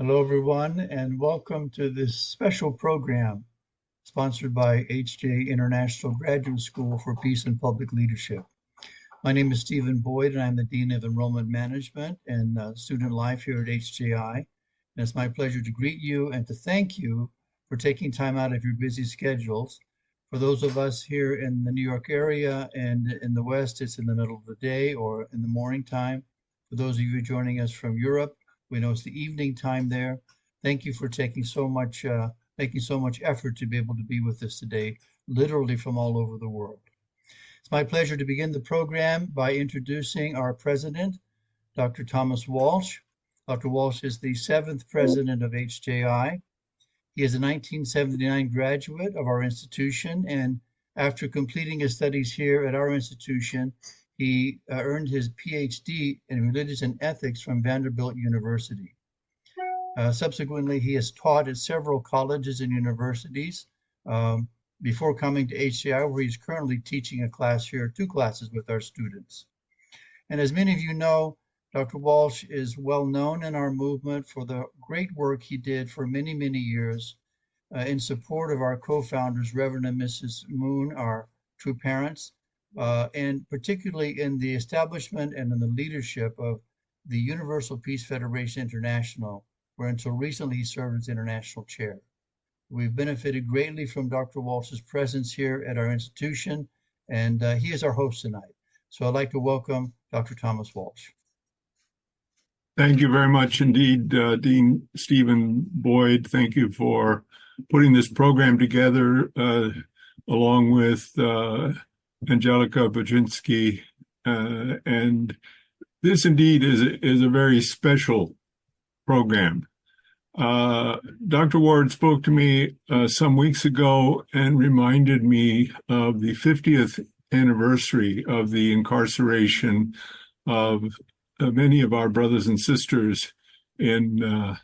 Hello, everyone, and welcome to this special program sponsored by HJ International Graduate School for Peace and Public Leadership. My name is Stephen Boyd, and I'm the Dean of Enrollment Management and Student Life here at HJI. And it's my pleasure to greet you and to thank you for taking time out of your busy schedules. For those of us here in the New York area and in the West, it's in the middle of the day or in the morning time. For those of you joining us from Europe, we know it's the evening time there. Thank you for making so much effort to be able to be with us today, literally from all over the world. It's my pleasure to begin the program by introducing our president, Dr. Thomas Walsh. Dr. Walsh is the 7th president of HJI. He is a 1979 graduate of our institution, and after completing his studies here at our institution, he earned his PhD in religious and ethics from Vanderbilt University. Subsequently, he has taught at several colleges and universities before coming to HCI, where he's currently teaching a class here, 2 classes with our students. And as many of you know, Dr. Walsh is well known in our movement for the great work he did for many, many years in support of our co-founders, Reverend and Mrs. Moon, our true parents, and particularly in the establishment and in the leadership of the Universal Peace Federation International, where until recently he served as international chair. We've benefited greatly from Dr. Walsh's presence here at our institution, and he is our host tonight. So I'd like to welcome Dr. Thomas Walsh. Thank you very much indeed, Dean Stephen Boyd. Thank you for putting this program together along with Angelica Baczynski, and this indeed is a very special program. Dr. Ward spoke to me some weeks ago and reminded me of the 50th anniversary of the incarceration of many of our brothers and sisters in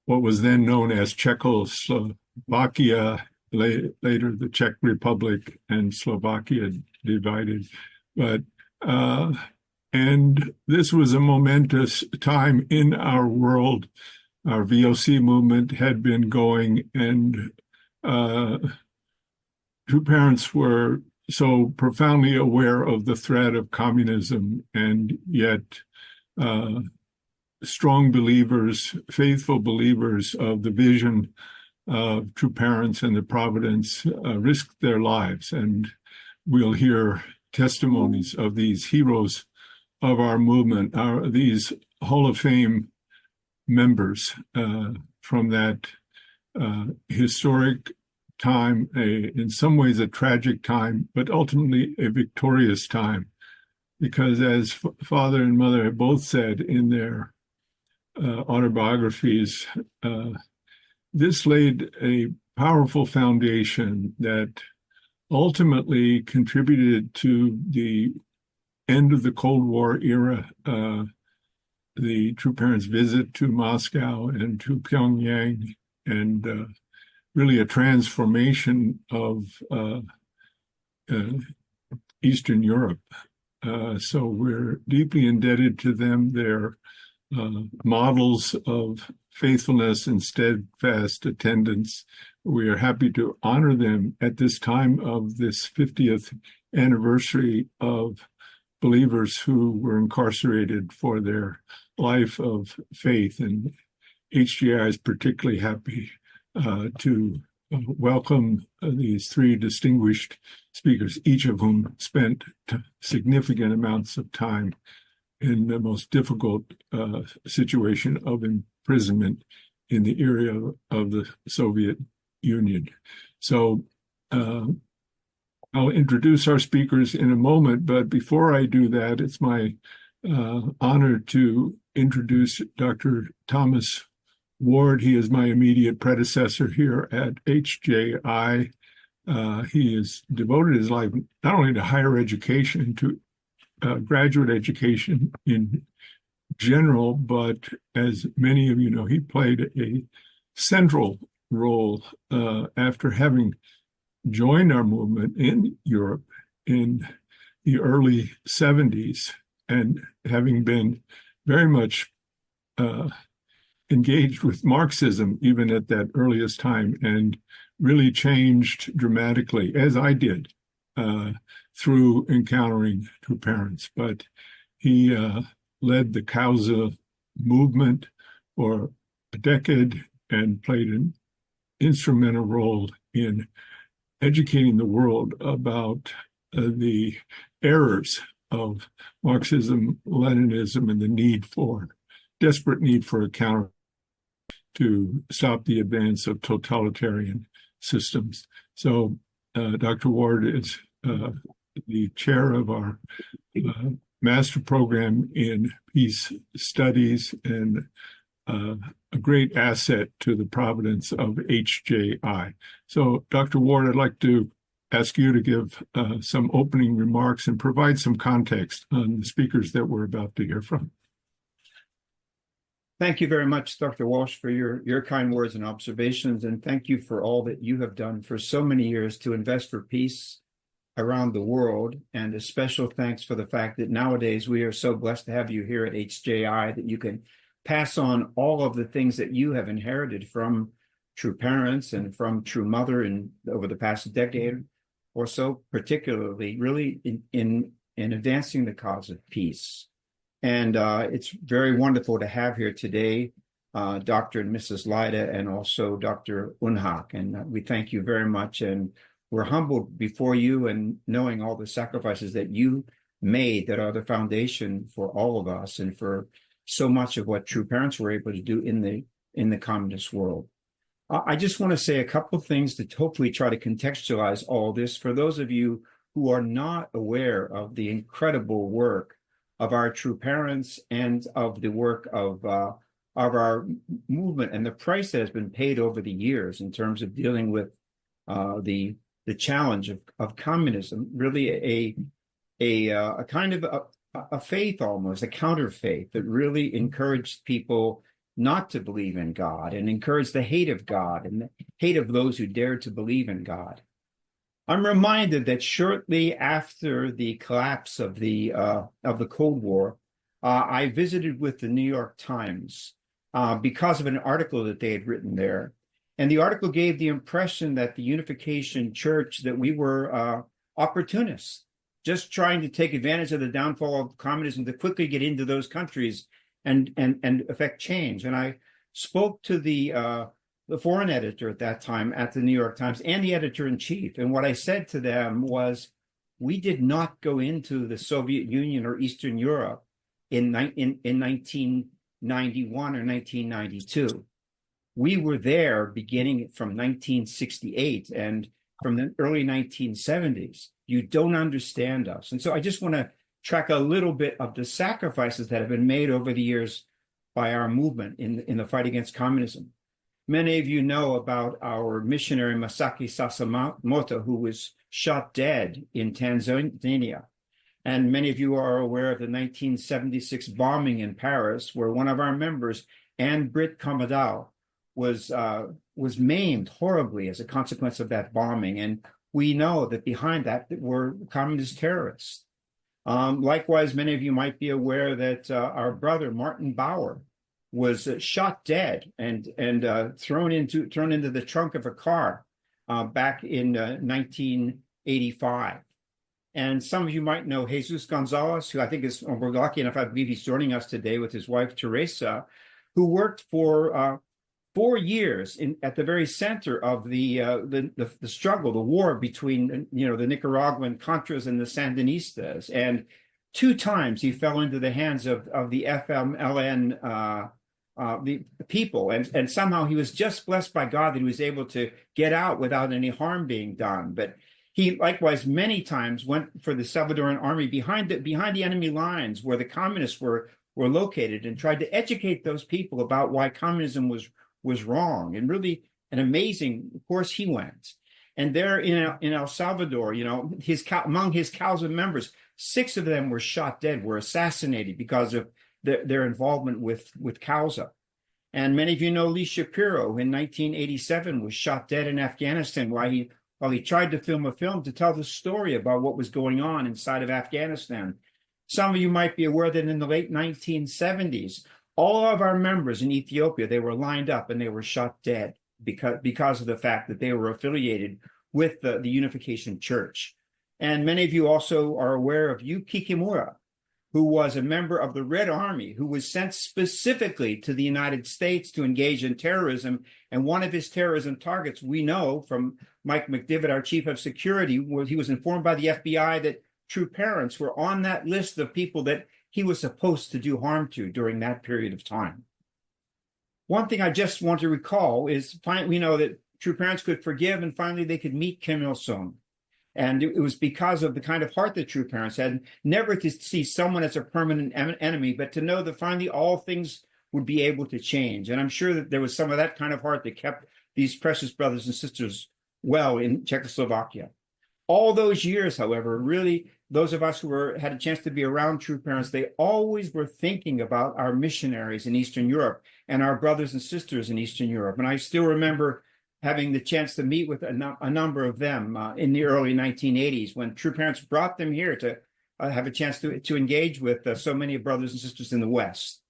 what was then known as Czechoslovakia, later the Czech Republic and Slovakia divided. And this was a momentous time in our world. Our VOC movement had been going, and two parents were so profoundly aware of the threat of communism, and yet strong believers, faithful believers of the vision of true parents and the Providence risked their lives. And we'll hear testimonies of these heroes of our movement, these Hall of Fame members from that historic time, in some ways a tragic time, but ultimately a victorious time. Because as father and mother have both said in their autobiographies, this laid a powerful foundation that ultimately contributed to the end of the Cold War era, the true parents' visit to Moscow and to Pyongyang, and really a transformation of Eastern Europe. So we're deeply indebted to them. They're models of faithfulness and steadfast attendance. We are happy to honor them at this time of this 50th anniversary of believers who were incarcerated for their life of faith. And HGI is particularly happy to welcome these 3 distinguished speakers, each of whom spent significant amounts of time in the most difficult situation of imprisonment in the area of the Soviet Union. So I'll introduce our speakers in a moment, but before I do that, it's my honor to introduce Dr. Thomas Ward. He is my immediate predecessor here at HJI. He has devoted his life not only to higher education, to graduate education in general, but as many of you know, he played a central role after having joined our movement in Europe in the early 70s and having been very much engaged with Marxism even at that earliest time and really changed dramatically, as I did, through encountering true parents. But he led the Causa movement for a decade and played an instrumental role in educating the world about the errors of Marxism, Leninism, and the desperate need for a counter to stop the advance of totalitarian systems. So Dr. Ward is the chair of our master program in peace studies and a great asset to the Providence of HJI. So, Dr. Ward, I'd like to ask you to give some opening remarks and provide some context on the speakers that we're about to hear from. Thank you very much, Dr. Walsh, for your kind words and observations, and thank you for all that you have done for so many years to invest for peace around the world, and a special thanks for the fact that nowadays we are so blessed to have you here at HJI that you can pass on all of the things that you have inherited from true parents and from true mother over the past decade or so, particularly really in advancing the cause of peace. And it's very wonderful to have here today Dr. and Mrs. Lyda and also Dr. Unhak. And we thank you very much. And we're humbled before you and knowing all the sacrifices that you made that are the foundation for all of us and for so much of what true parents were able to do in the communist world. I just want to say a couple of things to hopefully try to contextualize all this for those of you who are not aware of the incredible work of our true parents and of the work of our movement and the price that has been paid over the years in terms of dealing with the challenge of communism, really a kind of a faith almost, a counterfaith that really encouraged people not to believe in God and encouraged the hate of God and the hate of those who dared to believe in God. I'm reminded that shortly after the collapse of the Cold War, I visited with the New York Times because of an article that they had written there. And the article gave the impression that the Unification Church, that we were opportunists, just trying to take advantage of the downfall of communism to quickly get into those countries and affect change. And I spoke to the foreign editor at that time at the New York Times and the editor-in-chief. And what I said to them was, we did not go into the Soviet Union or Eastern Europe in 1991 or 1992. We were there beginning from 1968 and from the early 1970s. You don't understand us. And so I just want to track a little bit of the sacrifices that have been made over the years by our movement in the fight against communism. Many of you know about our missionary Masaki Sasamoto, who was shot dead in Tanzania. And many of you are aware of the 1976 bombing in Paris, where one of our members, Anne-Britt Comadal, was maimed horribly as a consequence of that bombing. And we know that behind that were communist terrorists. Likewise, many of you might be aware that our brother, Martin Bauer, was shot dead and thrown into the trunk of a car back in 1985. And some of you might know Jesus Gonzalez, who I think we're lucky enough, I believe he's joining us today with his wife, Teresa, who worked for 4 years at the very center of the struggle, the war between the Nicaraguan Contras and the Sandinistas. And 2 times he fell into the hands of the FMLN the people, and somehow he was just blessed by God that he was able to get out without any harm being done. But he likewise many times went for the Salvadoran army behind the enemy lines where the communists were located and tried to educate those people about why communism was wrong. And really an amazing course he went. And there in El Salvador, among his Causa members, 6 of them were shot dead, were assassinated because of their involvement with Causa. And many of you know Lee Shapiro, who in 1987 was shot dead in Afghanistan while he tried to film a film to tell the story about what was going on inside of Afghanistan. Some of you might be aware that in the late 1970s, All of our members in Ethiopia, they were lined up and they were shot dead because of the fact that they were affiliated with the Unification Church. And many of you also are aware of Yu Kikimura, who was a member of the Red Army, who was sent specifically to the United States to engage in terrorism. And one of his terrorism targets, we know from Mike McDivitt, our chief of security, he was informed by the FBI that true parents were on that list of people that he was supposed to do harm to during that period of time. One thing I just want to recall is we know that true parents could forgive, and finally they could meet Kim Il-sung. And it was because of the kind of heart that true parents had, never to see someone as a permanent enemy, but to know that finally all things would be able to change. And I'm sure that there was some of that kind of heart that kept these precious brothers and sisters well in Czechoslovakia. All those years, however, really, those of us who had a chance to be around true parents, they always were thinking about our missionaries in Eastern Europe and our brothers and sisters in Eastern Europe. And I still remember having the chance to meet with a number of them in the early 1980s when true parents brought them here to have a chance to engage with so many brothers and sisters in the West.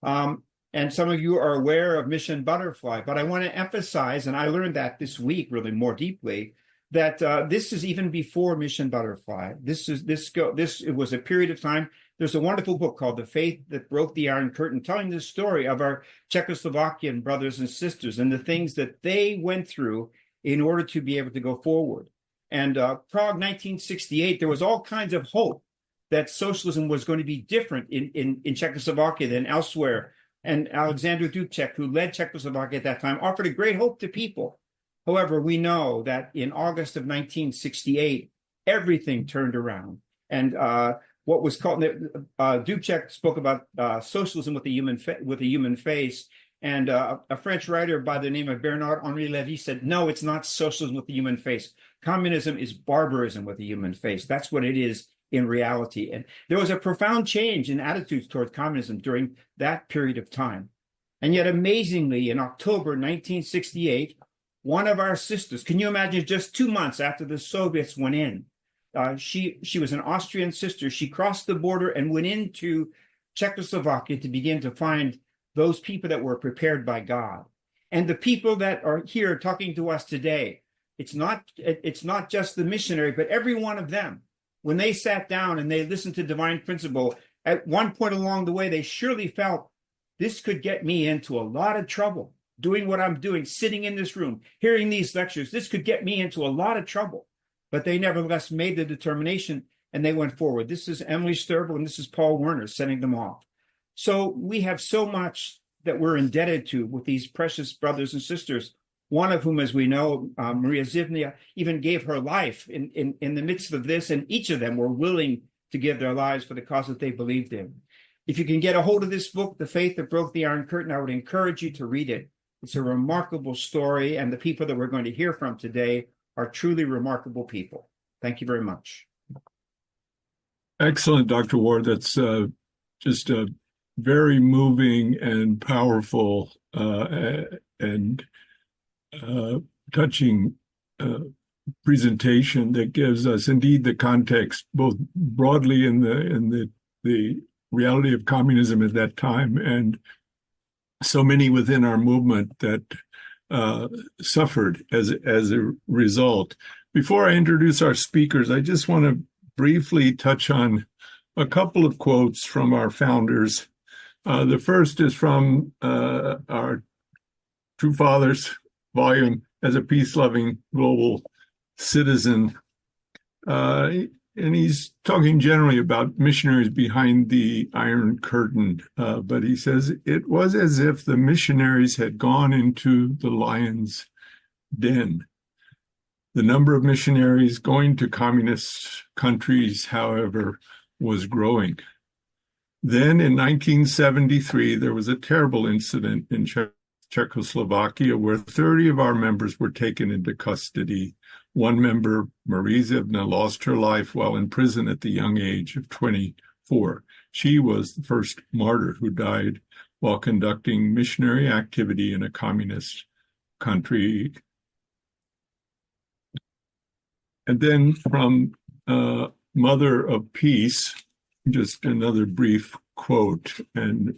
And some of you are aware of Mission Butterfly, but I want to emphasize, and I learned that this week really more deeply, that this is even before Mission Butterfly. It was a period of time. There's a wonderful book called The Faith That Broke the Iron Curtain, telling the story of our Czechoslovakian brothers and sisters and the things that they went through in order to be able to go forward. And Prague 1968, there was all kinds of hope that socialism was going to be different in Czechoslovakia than elsewhere. And Alexander Dubček, who led Czechoslovakia at that time, offered a great hope to people. However, we know that in August of 1968, everything turned around. And what was called, Dubček spoke about socialism with a human face. And a French writer by the name of Bernard-Henri Lévy said, no, it's not socialism with a human face. Communism is barbarism with a human face. That's what it is in reality. And there was a profound change in attitudes towards communism during that period of time. And yet, amazingly, in October 1968, one of our sisters, can you imagine, just 2 months after the Soviets went in, she was an Austrian sister. She crossed the border and went into Czechoslovakia to begin to find those people that were prepared by God. And the people that are here talking to us today, it's not just the missionary, but every one of them, when they sat down and they listened to divine principle, at one point along the way, they surely felt this could get me into a lot of trouble. Doing what I'm doing, sitting in this room, hearing these lectures, this could get me into a lot of trouble. But they nevertheless made the determination and they went forward. This is Emily Sturble and this is Paul Werner sending them off. So we have so much that we're indebted to with these precious brothers and sisters, one of whom, as we know, Maria Zivnia, even gave her life in the midst of this, and each of them were willing to give their lives for the cause that they believed in. If you can get a hold of this book, The Faith That Broke the Iron Curtain, I would encourage you to read it. It's a remarkable story, and the people that we're going to hear from today are truly remarkable people. Thank you very much. Excellent, Dr. Ward. That's just a very moving and powerful and touching presentation that gives us indeed the context, both broadly in the reality of communism at that time and so many within our movement that suffered as a result. Before I introduce our speakers, I just want to briefly touch on a couple of quotes from our founders. The first is from our True Fathers volume, As a Peace-Loving Global Citizen. And he's talking generally about missionaries behind the Iron Curtain, but he says, it was as if the missionaries had gone into the lion's den. The number of missionaries going to communist countries, however, was growing. Then in 1973, there was a terrible incident in Czechoslovakia where 30 of our members were taken into custody. One member, Marie Zivna, lost her life while in prison at the young age of 24. She was the first martyr who died while conducting missionary activity in a communist country. And then from Mother of Peace, just another brief quote. And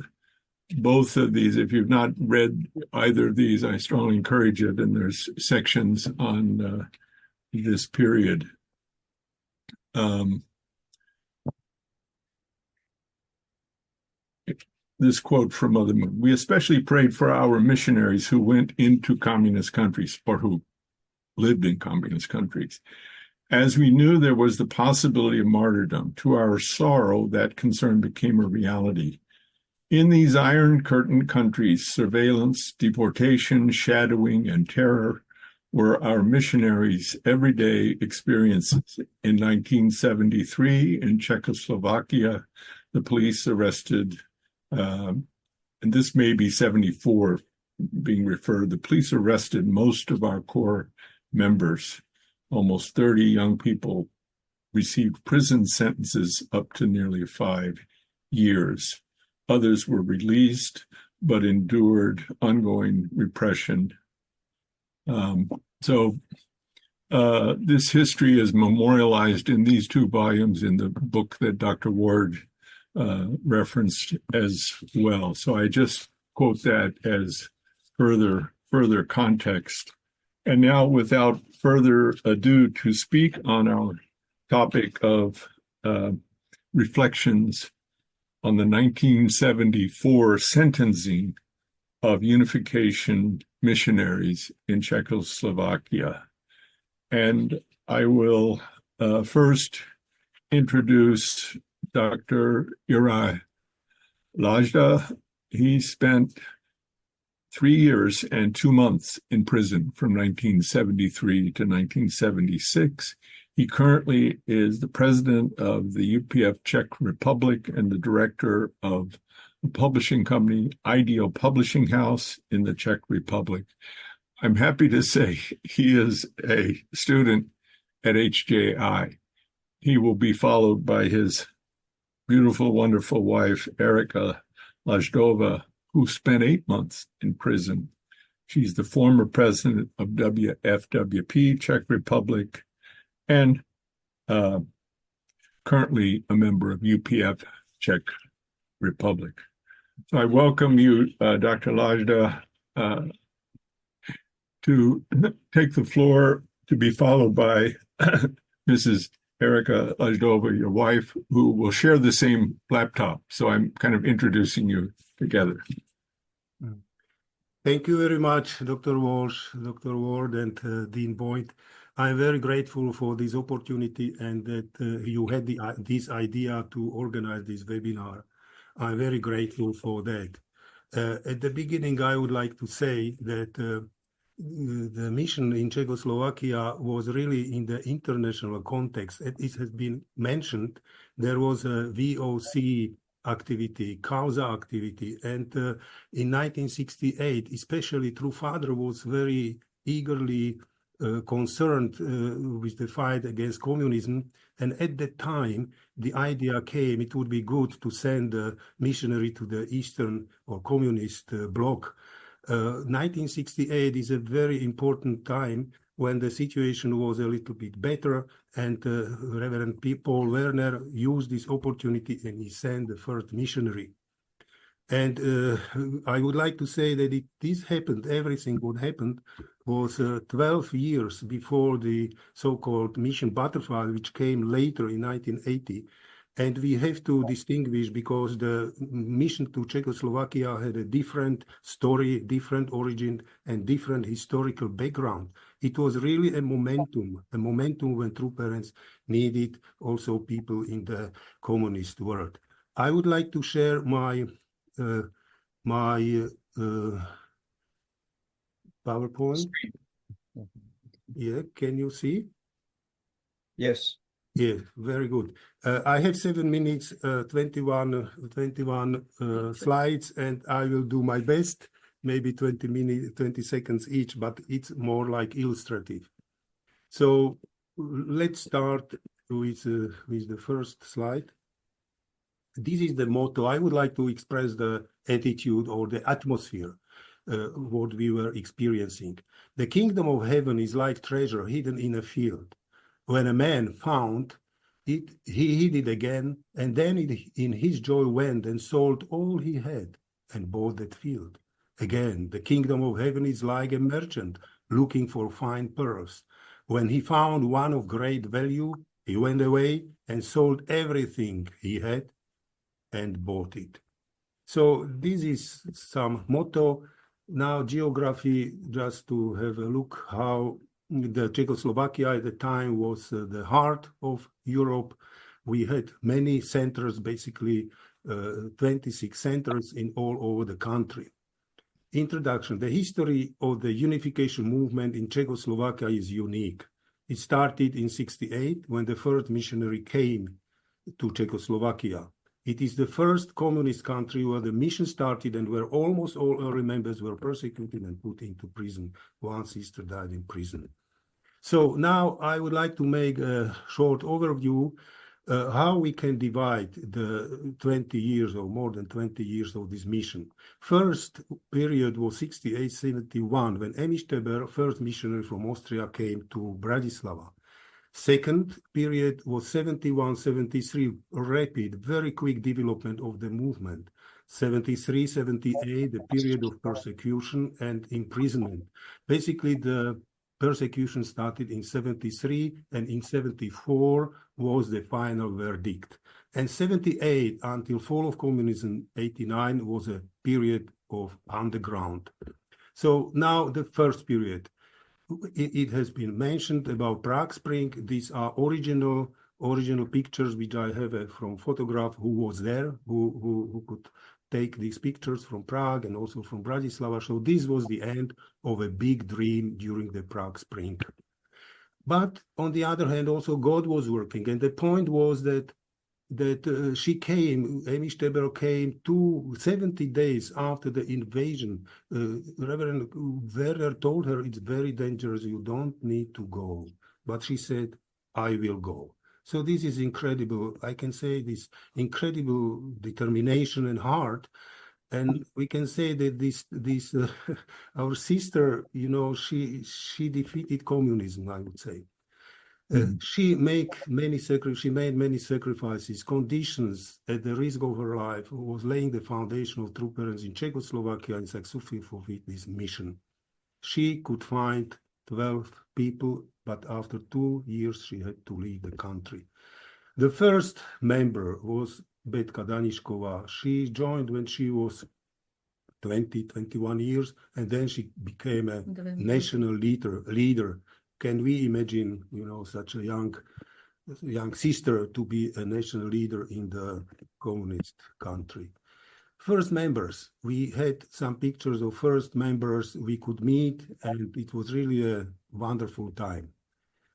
both of these. If you've not read either of these, I strongly encourage it. And there's sections on this period. This quote from Mother Moon: "We especially prayed for our missionaries who went into communist countries, or who lived in communist countries, as we knew there was the possibility of martyrdom. To our sorrow, that concern became a reality. In these Iron Curtain countries, surveillance, deportation, shadowing, and terror were our missionaries' everyday experiences. In 1973, in Czechoslovakia, the police arrested, and this may be 74 being referred, the police arrested most of our core members. Almost 30 young people received prison sentences up to nearly 5 years. Others were released, but endured ongoing repression." This history is memorialized in these 2 volumes in the book that Dr. Ward referenced as well. So I just quote that as further context. And now, without further ado, to speak on our topic of reflections on the 1974 sentencing of Unification Missionaries in Czechoslovakia. And I will first introduce Dr. Juraj Lajda. He spent 3 years and 2 months in prison from 1973 to 1976. He currently is the president of the UPF Czech Republic and the director of a publishing company, Ideal Publishing House, in the Czech Republic. I'm happy to say he is a student at HJI. He will be followed by his beautiful, wonderful wife, Erika Lajdova, who spent 8 months in prison. She's the former president of WFWP, Czech Republic, and currently a member of UPF, Czech Republic. So I welcome you, Dr. Lajda, to take the floor, to be followed by Mrs. Erika Lajdova, your wife, who will share the same laptop. So I'm kind of introducing you together. Thank you very much, Dr. Walsh, Dr. Ward, and Dean Boyd. I'm very grateful for this opportunity and that you had this idea to organize this webinar. I'm very grateful for that. At the beginning, I would like to say that the mission in Czechoslovakia was really in the international context. It has been mentioned, there was a VOC activity, Causa activity, and in 1968, especially True Father was very eagerly concerned with the fight against communism. And at that time, the idea came, it would be good to send a missionary to the Eastern or communist bloc. 1968 is a very important time when the situation was a little bit better, and Reverend Paul Werner used this opportunity and he sent the first missionary. And I would like to say that this happened, everything what happened was 12 years before the so-called Mission Butterfly, which came later in 1980. And we have to distinguish because the mission to Czechoslovakia had a different story, different origin, and different historical background. It was really a momentum when true parents needed also people in the communist world. I would like to share my PowerPoint. Yeah, can you see? Yes. Yeah, very good. I have 7 minutes, 21 slides, and I will do my best, maybe 20 seconds each, but it's more like illustrative. So let's start with the first slide. This is the motto. I would like to express the attitude or the atmosphere, what we were experiencing. The kingdom of heaven is like treasure hidden in a field. When a man found it, he hid it again, and then in his joy went and sold all he had and bought that field. Again, the kingdom of heaven is like a merchant looking for fine pearls. When he found one of great value, he went away and sold everything he had and bought it. So this is some motto. Now geography, just to have a look how the Czechoslovakia at the time was the heart of Europe. We had many centers, basically 26 centers in all over the country. Introduction. The history of the unification movement in Czechoslovakia is unique. It started in 1968 when the first missionary came to Czechoslovakia. It is the first communist country where the mission started and where almost all early members were persecuted and put into prison. One sister died in prison. So now I would like to make a short overview how we can divide the 20 years or more than 20 years of this mission. First period was 68-71 when Emil Steber, first missionary from Austria, came to Bratislava. Second period was 71-73, rapid, very quick development of the movement. 73-78, the period of persecution and imprisonment. Basically, the persecution started in 73, and in 74 was the final verdict. And 78 until fall of communism, 89 was a period of underground. So now the first period. It has been mentioned about Prague Spring. These are original pictures which I have from photograph who was there, who could take these pictures from Prague and also from Bratislava. So this was the end of a big dream during the Prague Spring. But on the other hand, also God was working. And the point was that she came, Emil Steber came 70 days after the invasion. Reverend Werner told her, it's very dangerous, you don't need to go. But she said, I will go. So this is incredible. I can say this incredible determination and heart. And we can say that this our sister, you know, she defeated communism, I would say. She made many sacrifices, conditions at the risk of her life, was laying the foundation of true parents in Czechoslovakia and successfully fulfilled this mission. She could find 12 people, but after 2 years, she had to leave the country. The first member was Betka Danišková. She joined when she was 21 years, and then she became a national leader. Can we imagine, you know, such a young sister to be a national leader in the communist country? First members, we had some pictures of first members we could meet, and it was really a wonderful time.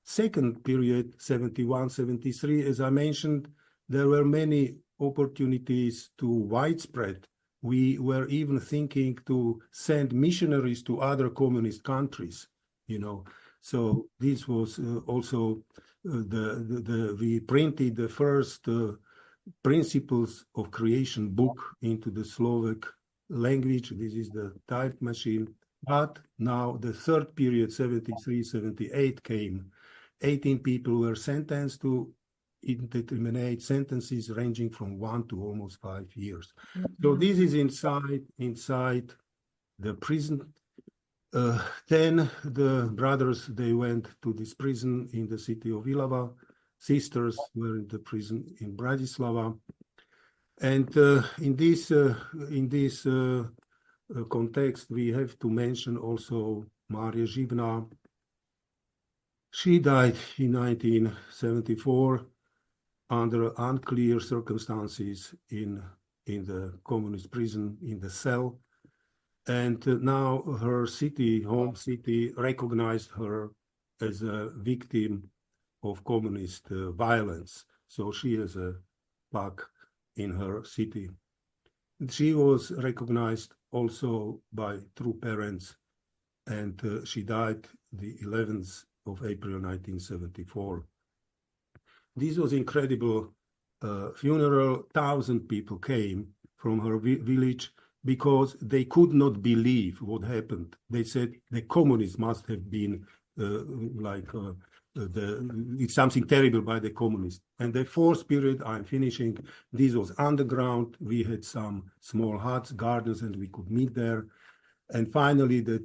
Second period, 71-73, as I mentioned, there were many opportunities to widespread. We were even thinking to send missionaries to other communist countries, you know. So this was also we printed the first principles of creation book into the Slovak language. This is the type machine. But now the third period, 73-78 came. 18 people were sentenced to indeterminate sentences ranging from 1 to almost 5 years. So this is inside the prison. Then the brothers, they went to this prison in the city of Ilava. Sisters were in the prison in Bratislava. And in this context, we have to mention also Maria Živná. She died in 1974 under unclear circumstances in the communist prison, in the cell. And now her home city, recognized her as a victim of communist violence. So she has a plaque in her city. She was recognized also by true parents, and she died the 11th of April 1974. This was incredible funeral. 1,000 people came from her village because they could not believe what happened. They said the communists must have been it's something terrible by the communists. And the fourth period, I'm finishing, this was underground. We had some small huts, gardens, and we could meet there. And finally, the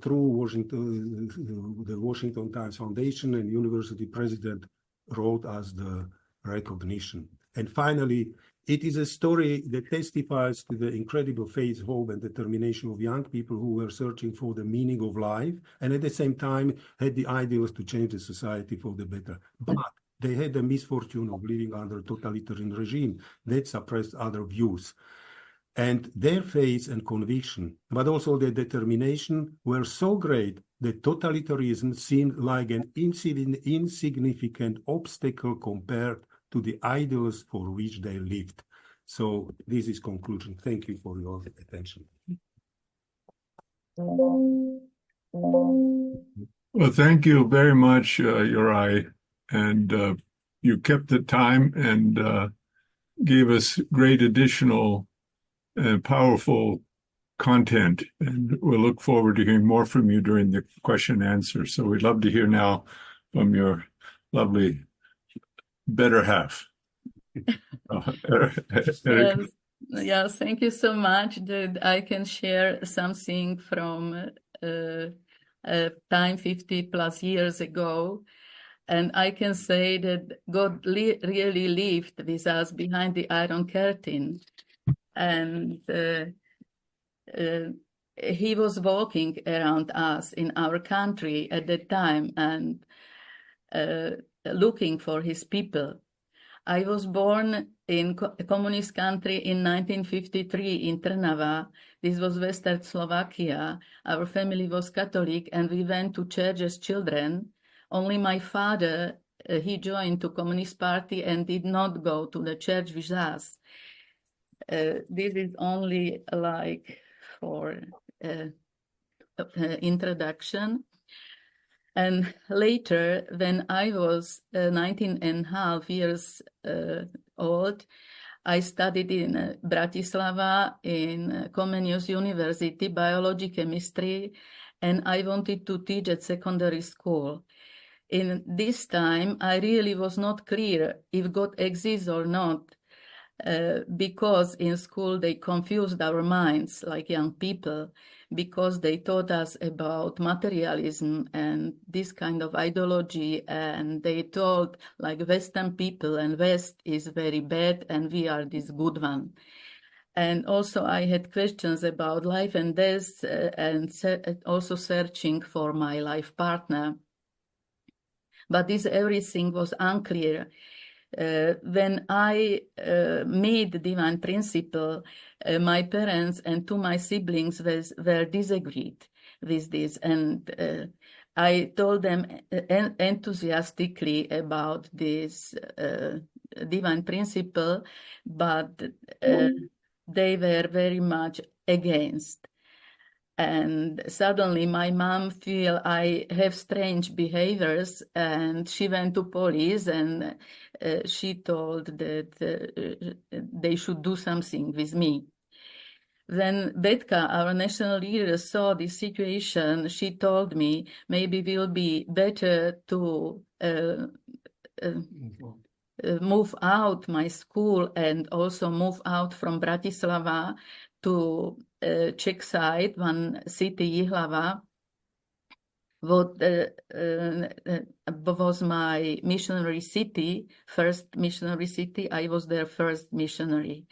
Washington Times Foundation and university president wrote us the recognition. And finally, it is a story that testifies to the incredible faith, hope, and determination of young people who were searching for the meaning of life, and at the same time had the ideals to change the society for the better. But they had the misfortune of living under a totalitarian regime that suppressed other views. And their faith and conviction, but also their determination, were so great that totalitarianism seemed like an insignificant obstacle compared to the ideals for which they lived. So this is conclusion. Thank you for your attention. Well, thank you very much, Uri. And you kept the time and gave us great additional and powerful content. And we'll look forward to hearing more from you during the question and answer. So we'd love to hear now from your lovely better half. Yes, thank you so much that I can share something from time 50 plus years ago. And I can say that God really lived with us behind the Iron Curtain. And he was walking around us in our country at that time and looking for his people. I was born in a communist country in 1953 in Trnava. This was Western Slovakia. Our family was Catholic and we went to church as children. Only my father, he joined the Communist Party and did not go to the church with us. This is only like for introduction. And later, when I was 19 and a half years old, I studied in Bratislava in Comenius University, biology, chemistry, and I wanted to teach at secondary school. In this time, I really was not clear if God exists or not, because in school they confused our minds like young people, because they taught us about materialism and this kind of ideology, and they told like Western people and West is very bad and we are this good one. And also I had questions about life and death and also searching for my life partner. But this everything was unclear. When I made the divine principle, my parents and two my siblings were disagreed with this. And I told them enthusiastically about this divine principle, but they were very much against. And suddenly my mom feel I have strange behaviors, and she went to police and she told that they should do something with me. When Betka, our national leader, saw this situation, she told me maybe it will be better to move out my school and also move out from Bratislava to Czech side, one city, Jihlava, what was my missionary city, first missionary city. I was their first missionary.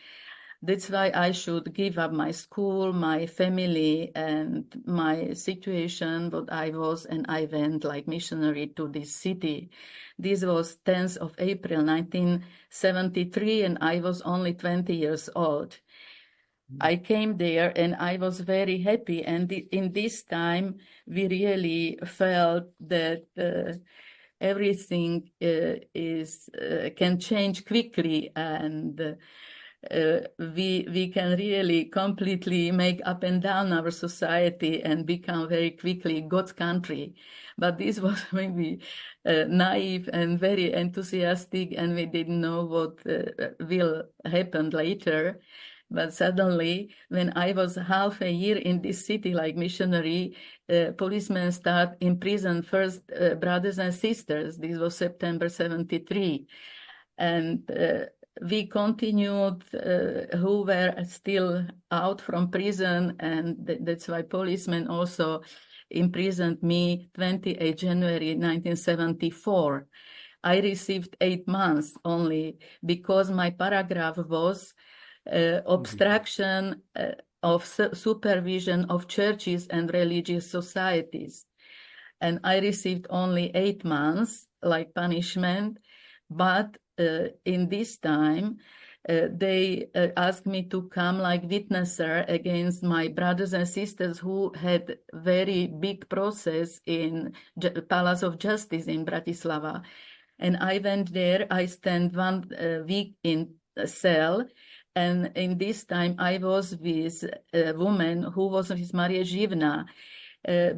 That's why I should give up my school, my family, and my situation, what I was, and I went like missionary to this city. This was 10th of April, 1973, and I was only 20 years old. I came there and I was very happy. And in this time, we really felt that everything can change quickly, and we can really completely make up and down our society and become very quickly God's country. But this was maybe naive and very enthusiastic, and we didn't know what will happen later. But suddenly, when I was half a year in this city, like missionary, policemen start imprison first brothers and sisters. This was September 73. And we continued who were still out from prison, and that's why policemen also imprisoned me 28 January 1974. I received 8 months only because my paragraph was obstruction of supervision of churches and religious societies. And I received only 8 months like punishment, but in this time, they asked me to come like witnesser against my brothers and sisters who had very big process in Palace of Justice in Bratislava. And I went there, I spent 1 week in a cell. And in this time, I was with a woman who was with Maria Živna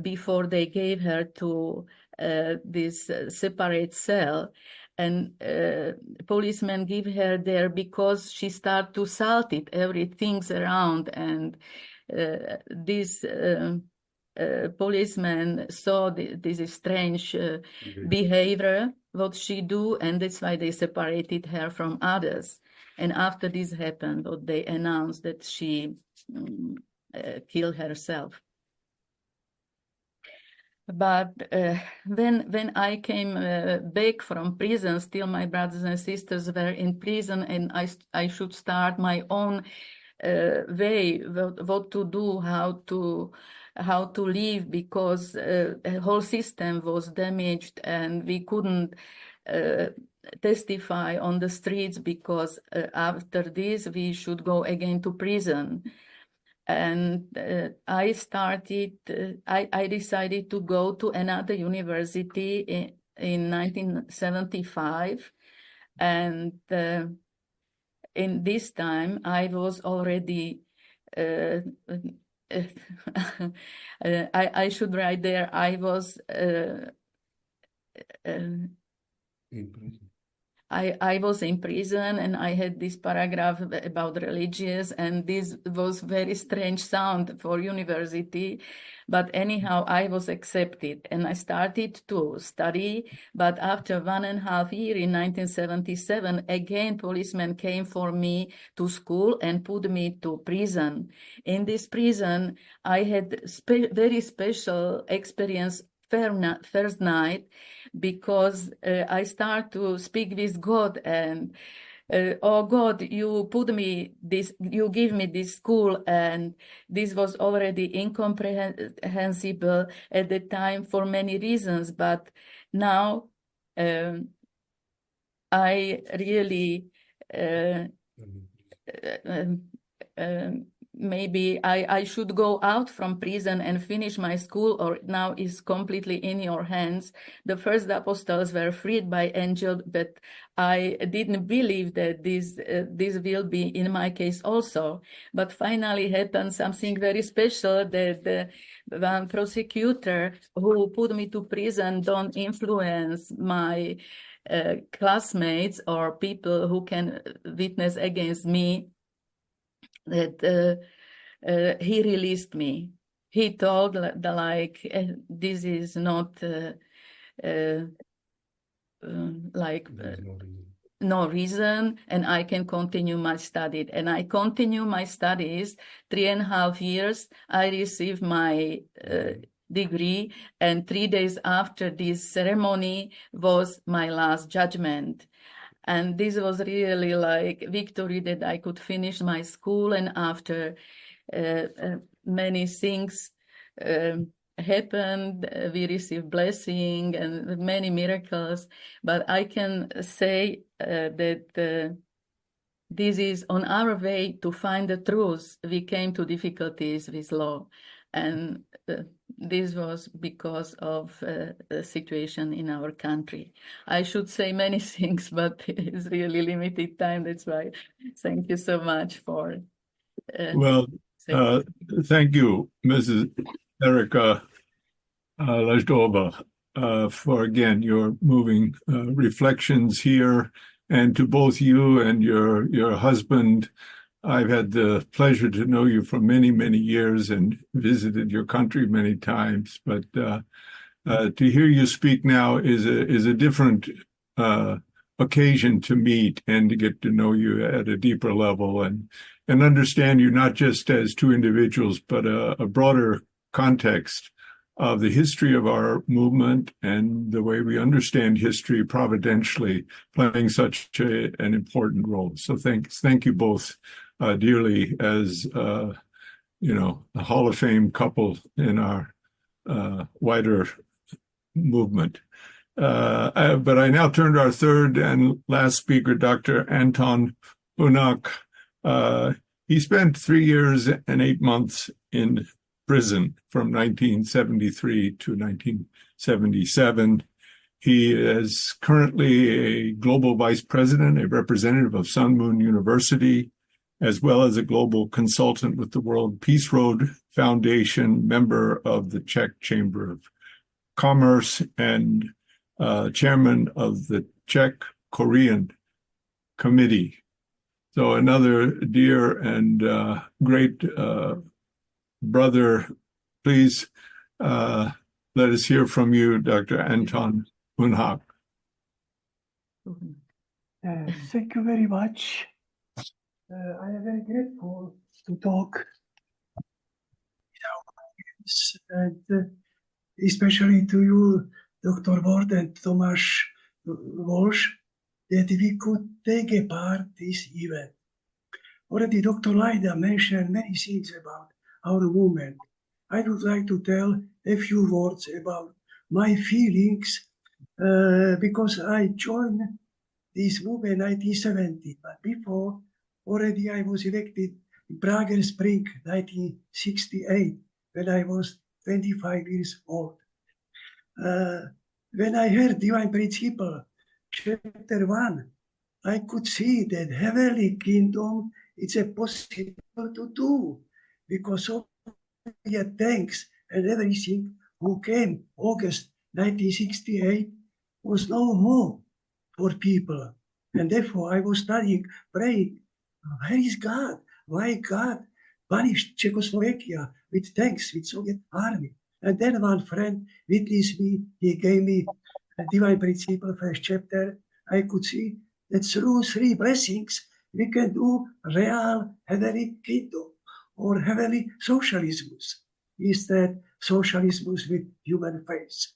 before they gave her to this separate cell. And policemen give her there because she started to salt it, everything's around. And this policeman saw this strange behavior, what she do, and that's why they separated her from others. And after this happened, they announced that she killed herself. But when I came back from prison, still my brothers and sisters were in prison, and I should start my own way, what to do, how to live, because the whole system was damaged, and we couldn't testify on the streets because after this we should go again to prison. And I decided to go to another university in 1975. And in this time, I was already, I should write there, I was, I was in prison, and I had this paragraph about religious, and this was very strange sound for university. But anyhow, I was accepted, and I started to study. But after 1.5 years, in 1977, again, policemen came for me to school and put me to prison. In this prison, I had very special experience first night, because I start to speak with God, and oh God, you put me this, you give me this school, and this was already incomprehensible at the time for many reasons, but now I really maybe I should go out from prison and finish my school, or now is completely in your hands. The first apostles were freed by angel, but I didn't believe that this will be in my case also. But finally happened something very special, that the one prosecutor who put me to prison don't influence my classmates or people who can witness against me, that he released me. He told this is not no reason, and I can continue my study. And I continue my studies 3.5 years. I received my degree, and 3 days after this ceremony was my last judgment. And this was really like victory, that I could finish my school. And after many things happened, we received blessing and many miracles. But I can say that this is on our way to find the truth. We came to difficulties with law, and this was because of the situation in our country. I should say many things, but it's really limited time. That's why. Thank you so much for. Thank you, Mrs. Erika Lajdova, for again your moving reflections here, and to both you and your husband, I've had the pleasure to know you for many, many years and visited your country many times. But to hear you speak now is a different occasion to meet and to get to know you at a deeper level and understand you not just as two individuals, but a broader context of the history of our movement and the way we understand history providentially playing such an important role. So thank you both dearly as, a Hall of Fame couple in our wider movement. But I now turn to our third and last speaker, Dr. Anton Unak. He spent 3 years and 8 months in prison from 1973 to 1977. He is currently a global vice president, a representative of Sun Moon University, as well as a global consultant with the World Peace Road Foundation, member of the Czech Chamber of Commerce, and chairman of the Czech-Korean Committee. So another dear and great brother, please let us hear from you, Dr. Anton Unhak. Thank you very much. I am very grateful to talk and especially to you, Dr. Ward and Tomáš Walsh, that we could take a part this event. Already Dr. Laida mentioned many things about our movement. I would like to tell a few words about my feelings because I joined this movement in 1970, but before already I was elected in Prague Spring 1968 when I was 25 years old. When I heard Divine Principle, chapter 1, I could see that heavenly kingdom it's a possible to do because of your thanks and everything who came August 1968 was no hope for people. And therefore I was studying, praying, where is God? Why God punished Czechoslovakia with tanks, with Soviet army? And then one friend witnessed me, he gave me a Divine Principle, first chapter. I could see that through 3 blessings, we can do real heavenly kingdom or heavenly socialism. Instead, socialism with human face.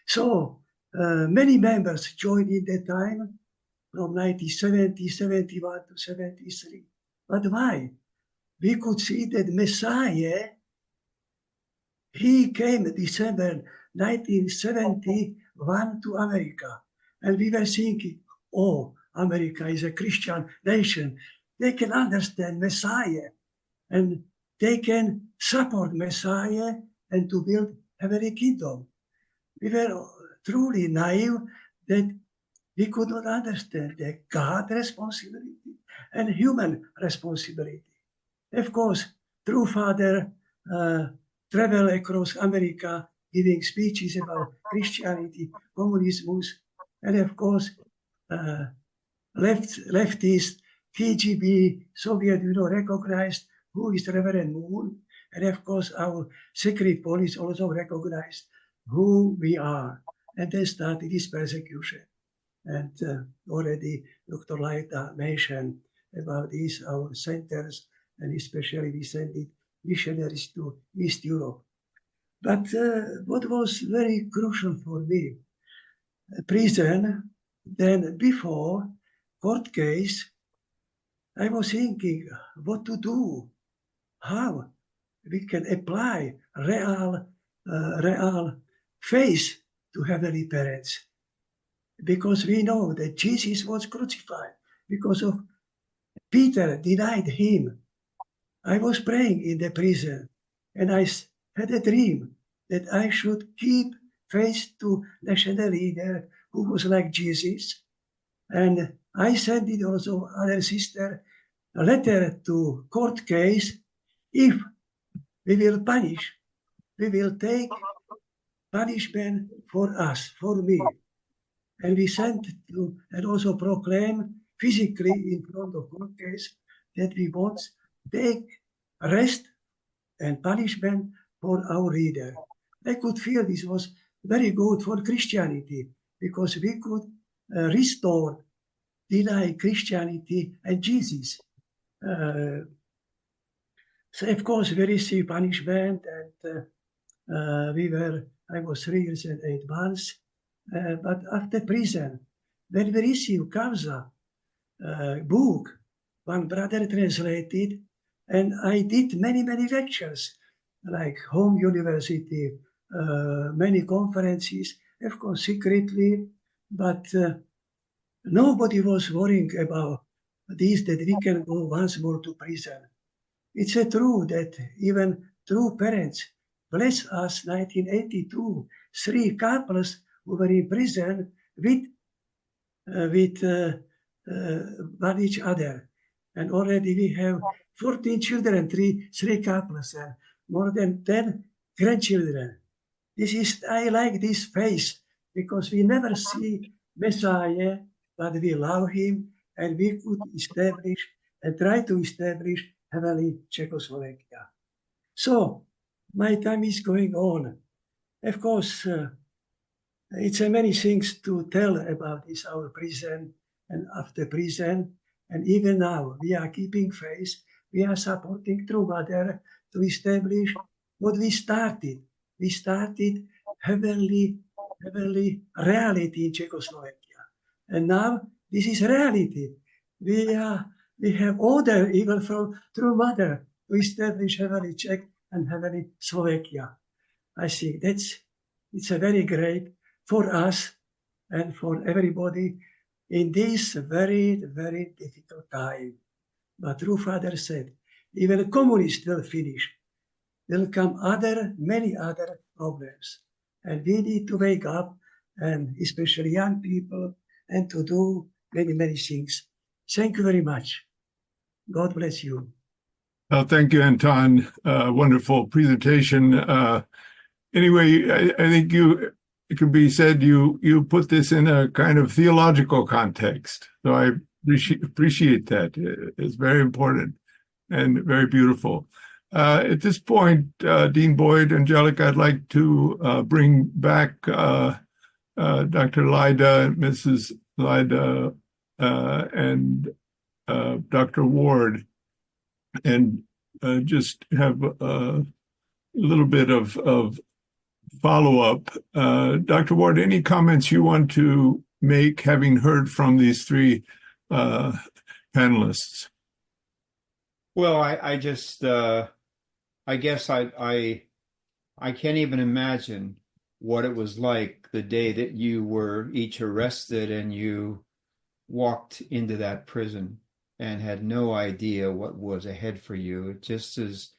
So many members joined in that time from 1970, 71 to 73. But why? We could see that Messiah, he came December 1971 to America. And we were thinking, oh, America is a Christian nation. They can understand Messiah and they can support Messiah and to build heavenly kingdom. We were truly naive that we could not understand the God responsibility and human responsibility. Of course, true Father traveled across America giving speeches about Christianity, communism, and of course, leftist, KGB, Soviet Union recognized who is Reverend Moon, and of course our secret police also recognized who we are, and they started this persecution. And already Dr. Laita mentioned about these our centers, and especially we sent missionaries to East Europe. But what was very crucial for me, prison, then before court case, I was thinking what to do, how we can apply real faith to heavenly parents. Because we know that Jesus was crucified because of Peter denied him. I was praying in the prison and I had a dream that I should keep faith to national leader who was like Jesus. And I sent it also other sister a letter to court case. If we will punish, we will take punishment for us, for me. And we sent to and also proclaim physically in front of court case that we won't take rest and punishment for our reader. I could feel this was very good for Christianity because we could restore, deny Christianity and Jesus. So of course we received punishment, and I was 3 years and 8 months. But after prison, when we received Kavza book, one brother translated, and I did many lectures, like home university, many conferences, of course secretly, but nobody was worrying about this, that we can go once more to prison. It's true that even true parents bless us 1982, 3 couples who were in prison with one each other. And already we have 14 children, 3 couples, and more than 10 grandchildren. I like this face because we never see Messiah, but we love him, and we could establish and try to establish heavenly Czechoslovakia. So my time is going on. Of course, it's many things to tell about this, our prison and after prison. And even now, we are keeping faith. We are supporting True Mother to establish what we started. We started heavenly reality in Czechoslovakia. And now this is reality. We have order even from True Mother to establish heavenly Czech and heavenly Slovakia. I think it's a very great for us and for everybody in this very difficult time. But True Father said, even communists will finish. There'll come many other problems. And we need to wake up, and especially young people, and to do many things. Thank you very much. God bless you. Well, thank you, Anton. Wonderful presentation. Anyway, I think it can be said you put this in a kind of theological context. So I appreciate that. It's very important and very beautiful. At this point, Dean Boyd, Angelica, I'd like to bring back Dr. Lyda, Mrs. Lyda, and Dr. Ward, and just have a little bit of follow-up. Dr. Ward, any comments you want to make, having heard from these 3 panelists? Well, I just, I guess I can't even imagine what it was like the day that you were each arrested and you walked into that prison and had no idea what was ahead for you. It just is,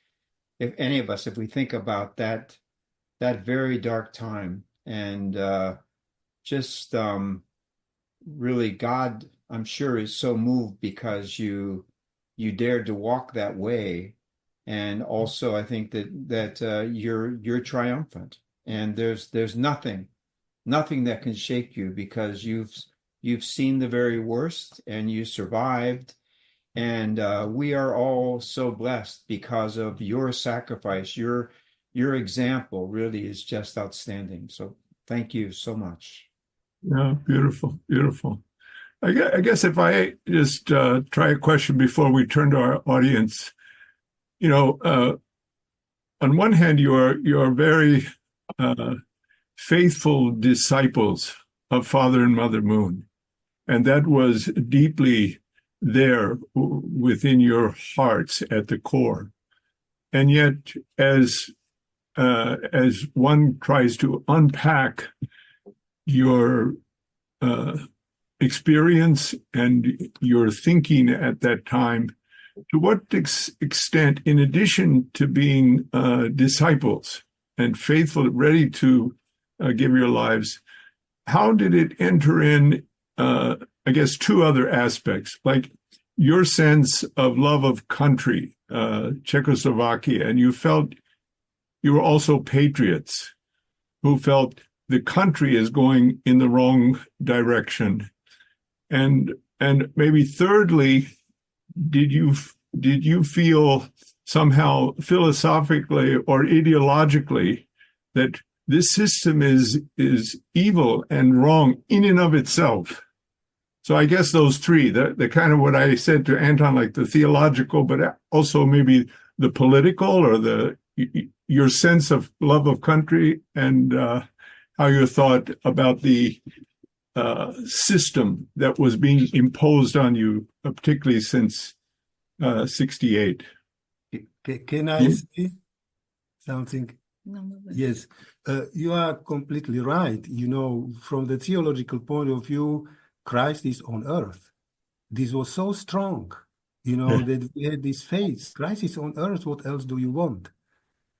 if any of us, if we think about that very dark time, and really God, I'm sure, is so moved because you dared to walk that way. And also I think that you're triumphant, and there's nothing that can shake you, because you've seen the very worst and you survived. And we are all so blessed because of your sacrifice. Your example really is just outstanding. So thank you so much. Yeah, beautiful. I guess if I just try a question before we turn to our audience, on one hand, you're very faithful disciples of Father and Mother Moon, and that was deeply there within your hearts at the core. And yet, as one tries to unpack your experience and your thinking at that time, to what extent, in addition to being disciples and faithful, ready to give your lives, how did it enter in, I guess, 2 other aspects, like your sense of love of country, Czechoslovakia, and you felt you were also patriots who felt the country is going in the wrong direction. And maybe thirdly, did you did you feel somehow philosophically or ideologically that this system is evil and wrong in and of itself? So I guess those three, the kind of what I said to Anton, like the theological, but also maybe the political or your sense of love of country and how you thought about the system that was being imposed on you, particularly since 68. Can I say something? No. Yes, you are completely right. You know, from the theological point of view, Christ is on earth. This was so strong, you know, that we had this faith. Christ is on earth. What else do you want?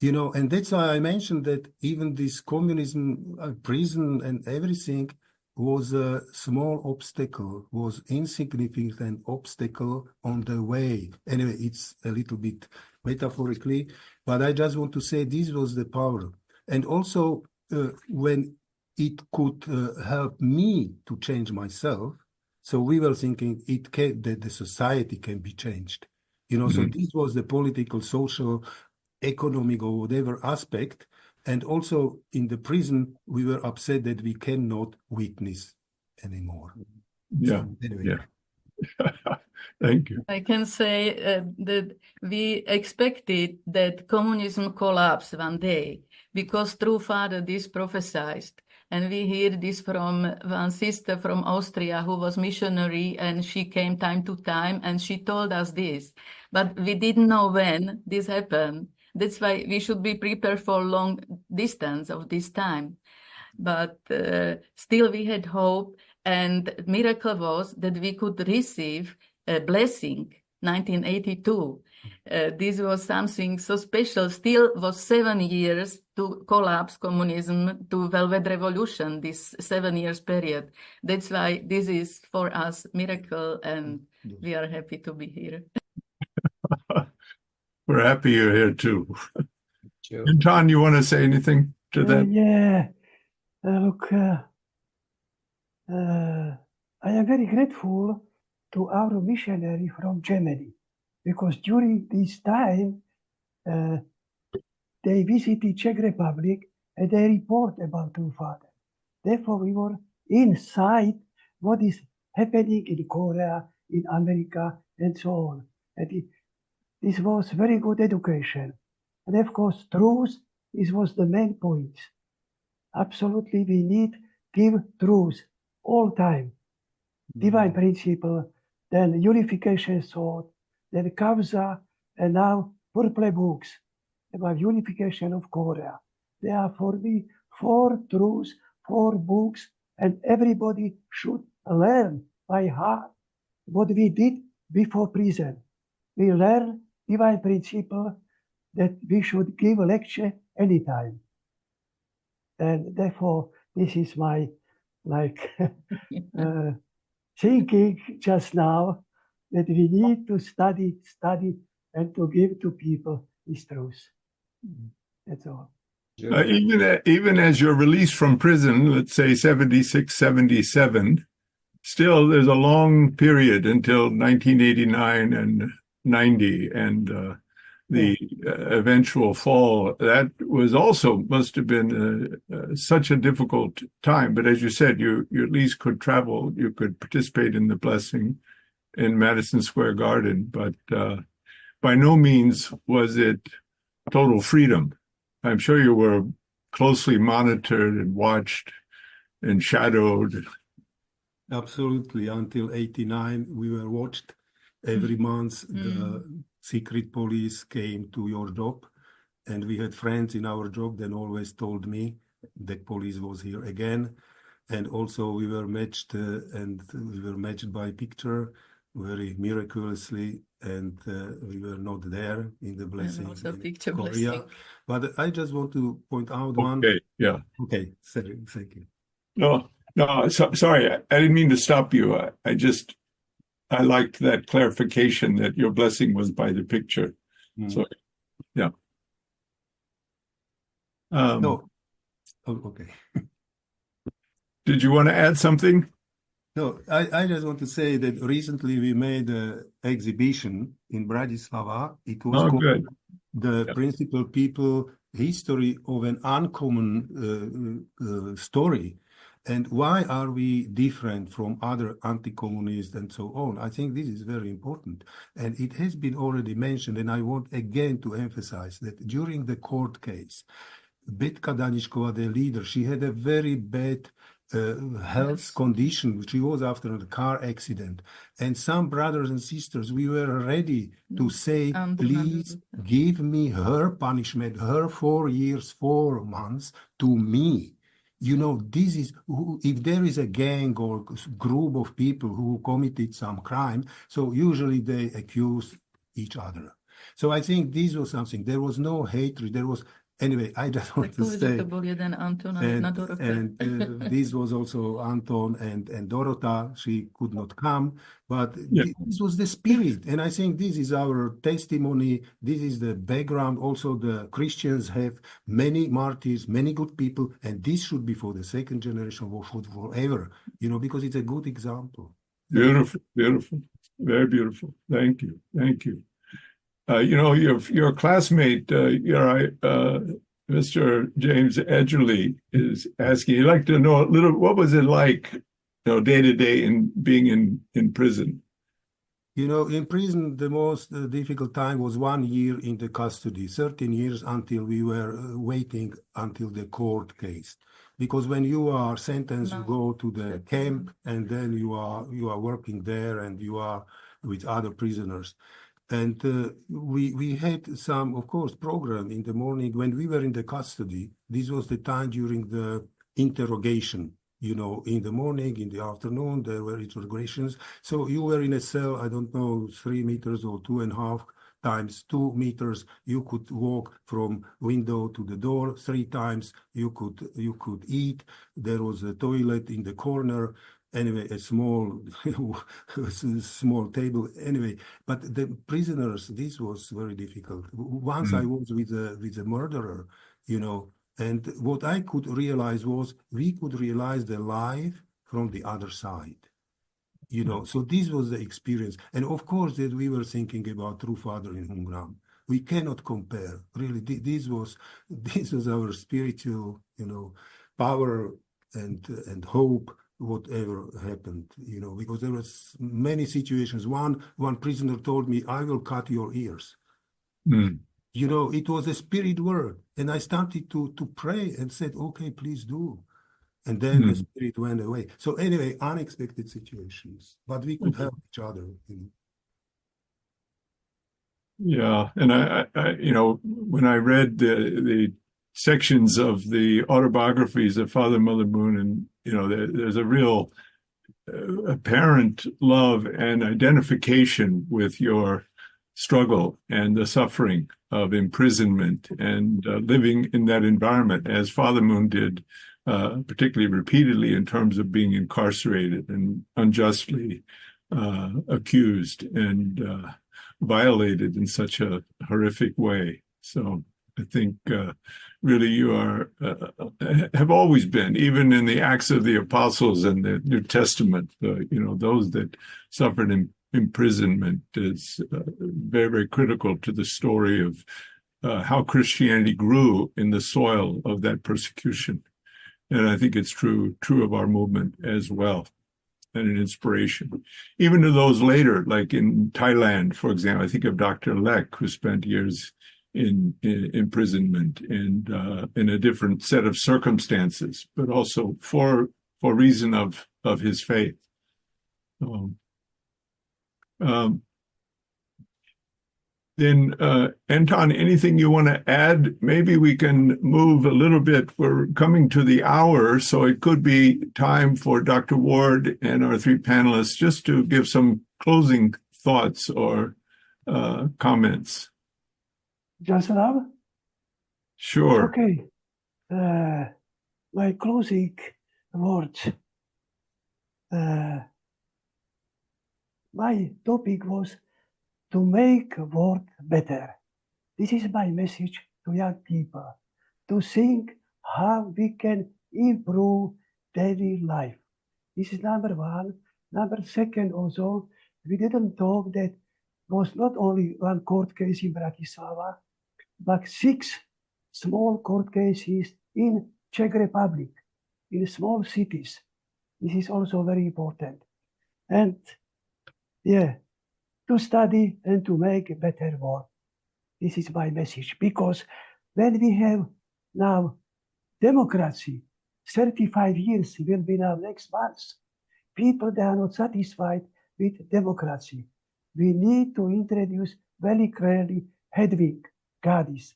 You know, and that's why I mentioned that even this communism, prison and everything was a small obstacle, was insignificant obstacle on the way. Anyway, it's a little bit metaphorically, but I just want to say this was the power. And also when it could help me to change myself, so we were thinking that the society can be changed. You know, so this was the political, social, economic or whatever aspect. And also in the prison, we were upset that we cannot witness anymore. Yeah, So, anyway. yeah. Thank you. I can say that we expected that communism collapse one day because true father this prophesied. And we hear this from one sister from Austria who was missionary, and she came time to time and she told us this. But we didn't know when this happened. That's why we should be prepared for long distance of this time. But still we had hope, and miracle was that we could receive a blessing, 1982. This was something so special. Still was 7 years to collapse communism, to Velvet Revolution, this 7 years period. That's why this is for us miracle, and we are happy to be here. We're happy you're here too. Joe. Anton, you want to say anything to that? Yeah, look, I am very grateful to our missionary from Germany, because during this time, they visited Czech Republic and they report about our father. Therefore, we were inside what is happening in Korea, in America, and so on. And this was very good education. And of course, truth, this was the main point. Absolutely, we need give truth all time. Divine principle, then unification thought, then Kavza, and now purple books about unification of Korea. There are for me 4 truths, 4 books, and everybody should learn by heart what we did before prison. We learn divine principle that we should give a lecture anytime. And therefore, this is my thinking just now, that we need to study, and to give to people this truth. That's all. Even as you're released from prison, let's say 76, 77, still there's a long period until 1989 and 90 and the eventual fall. That was also must have been such a difficult time. But as you said, you at least could travel. You could participate in the blessing in Madison Square Garden. But by no means was it total freedom. I'm sure you were closely monitored and watched and shadowed. Absolutely. Until 89, we were watched every month. The secret police came to your job, and we had friends in our job that always told me that police was here again. And also we were matched, and we were matched by picture very miraculously, and we were not there in the blessing in Korea. Blessing. But I just want to point out one. Okay, yeah. Okay, sorry, thank you. No, sorry, I didn't mean to stop you. I liked that clarification that your blessing was by the picture. So, yeah. No. Oh, okay. Did you want to add something? No, I just want to say that recently we made an exhibition in Bratislava. It was Oh, called good. The Yep. Principal People, History of an Uncommon Story. And why are we different from other anti-communists and so on? I think this is very important. And it has been already mentioned, and I want again to emphasize that during the court case, Betka Daniškova, the leader, she had a very bad health condition. She was after a car accident. And some brothers and sisters, we were ready to say, please give me her punishment, her 4 years, 4 months to me. You know, this is, if there is a gang or group of people who committed some crime, so usually they accuse each other. So I think this was something. There was no hatred. There was, anyway, I just want to say, this was also Anton and Dorota. She could not come, but Yeah. this was the spirit. And I think this is our testimony. This is the background. Also, the Christians have many martyrs, many good people, and this should be for the second generation or forever, you know, because it's a good example. Beautiful, beautiful, very beautiful. Thank you, thank you. You know, your classmate, Mr. James Edgerly is asking. He'd like to know a little. What was it like, you know, day to day in being in prison? You know, in prison, the most difficult time was 1 year in the custody, 13 years until we were waiting until the court case. Because when you are sentenced, you go to the camp, and then you are working there, and you are with other prisoners. And we had some, of course, program in the morning when we were in the custody. This was the time during the interrogation. You know, in the morning, in the afternoon, there were interrogations. So you were in a cell, I don't know, 3 meters or 2.5 times 2 meters. You could walk from window to the door 3 times. You could eat. There was a toilet in the corner. Anyway, a small table. Anyway, but the prisoners, this was very difficult. Once I was with a murderer, you know, and what I could realize was we could realize the life from the other side, you know. So this was the experience, and of course that we were thinking about True Father in Humgram. We cannot compare. Really, this was our spiritual, you know, power and hope. Whatever happened, you know, because there was many situations. One prisoner told me, "I will cut your ears." You know, it was a spirit word, and I started to pray and said, "Okay, please do." And then the spirit went away. So anyway, unexpected situations, but we could help each other. You know. Yeah, and I you know, when I read the sections of the autobiographies of Father Mother Moon, and you know, there's a real apparent love and identification with your struggle and the suffering of imprisonment and living in that environment, as Father Moon did, particularly repeatedly in terms of being incarcerated and unjustly accused and violated in such a horrific way. So I think really you are have always been, even in the Acts of the Apostles and the New Testament, you know, those that suffered imprisonment is very, very critical to the story of how Christianity grew in the soil of that persecution. And I think it's true of our movement as well, and an inspiration. Even to those later, like in Thailand, for example, I think of Dr. Lek, who spent years in imprisonment and in a different set of circumstances, but also for reason of his faith. Then, Anton, anything you want to add? Maybe we can move a little bit. We're coming to the hour, so it could be time for Dr. Ward and our 3 panelists just to give some closing thoughts or comments. Just now? Sure. Okay. My closing words. My topic was to make world better. This is my message to young people, to think how we can improve daily life. This is number 1. Number second, also, we didn't talk that was not only one court case in Bratislava, but 6 small court cases in Czech Republic, in small cities. This is also very important. And yeah, to study and to make a better world. This is my message. Because when we have now democracy, 35 years will be now next month, people, they are not satisfied with democracy. We need to introduce very clearly Hedwig, Gadis,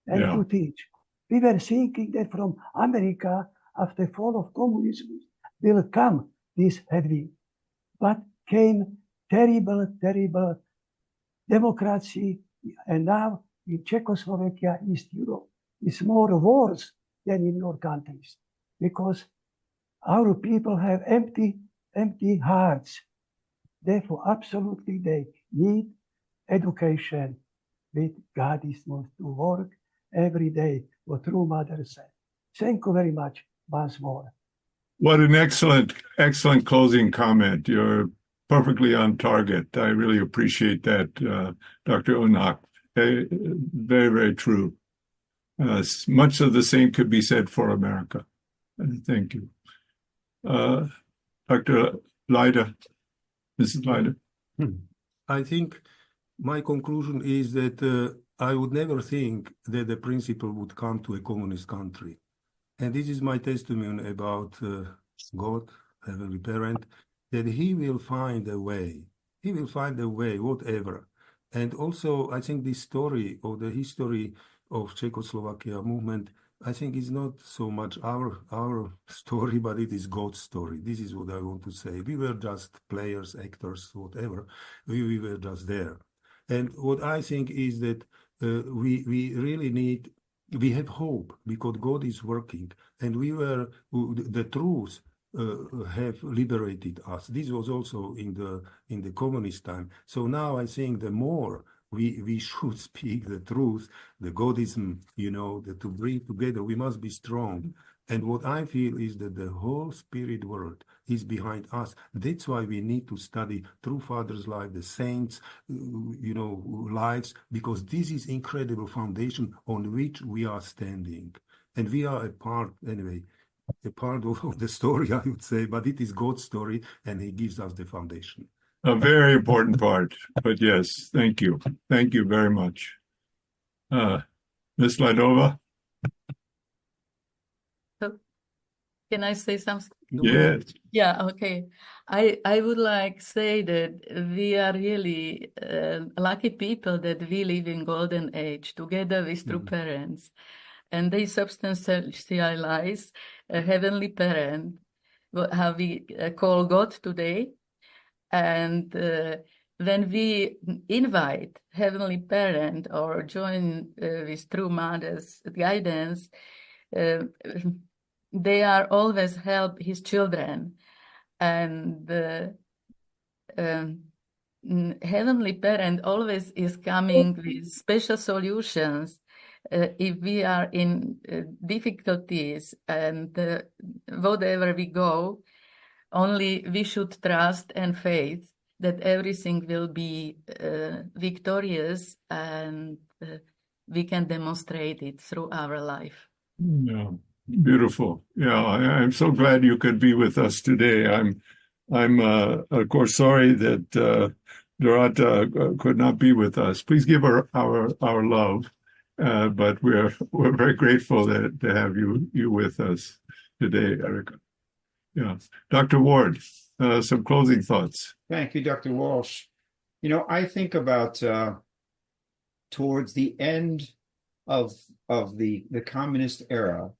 and to teach. We were thinking that from America, after fall of communism, will come this Hedwig. But came terrible, terrible democracy, and now in Czechoslovakia, East Europe, is more wars than in your countries, because our people have empty hearts. Therefore, absolutely, they need education with Godism to work every day, what True Mother said. Thank you very much once more. What an excellent closing comment. You're perfectly on target. I really appreciate that, Dr. Onak. Very, very true. Much of the same could be said for America. Thank you. Dr. Leider, Mrs. Leider. I think my conclusion is that I would never think that the principle would come to a communist country. And this is my testimony about God, Heavenly Parent, that He will find a way. He will find a way, whatever. And also, I think this story of the history of Czechoslovakia movement, I think is not so much our story, but it is God's story. This is what I want to say. We were just players, actors, whatever. We were just there. And what I think is that we really need, we have hope because God is working, and the truth have liberated us. This was also in the communist time. So now I think the more we should speak the truth, the Godism, to bring together, we must be strong. And what I feel is that the whole spirit world is behind us. That's why we need to study true fathers' life, the saints, lives, because this is incredible foundation on which we are standing. And we are a part of the story, I would say, but it is God's story, and He gives us the foundation. A very important part, but yes, thank you. Thank you very much. Ms. Ladova? Can I say something? Yes. Yeah, okay. I would like to say that we are really lucky people that we live in golden age together with true parents. And they substantialize a heavenly parent, how we call God today. And when we invite heavenly parent or join with true mother's guidance, they are always help his children. And heavenly parent always is coming with special solutions if we are in difficulties, and whatever we go, only we should trust and faith that everything will be victorious, and we can demonstrate it through our life. Yeah, beautiful. Yeah, I'm so glad you could be with us today. I'm of course sorry that Dorota could not be with us. Please give her our love. But we're very grateful to have you with us today, Erica. Yeah, Dr. Ward, some closing thoughts. Thank you, Dr. Walsh. I think about towards the end of the communist era,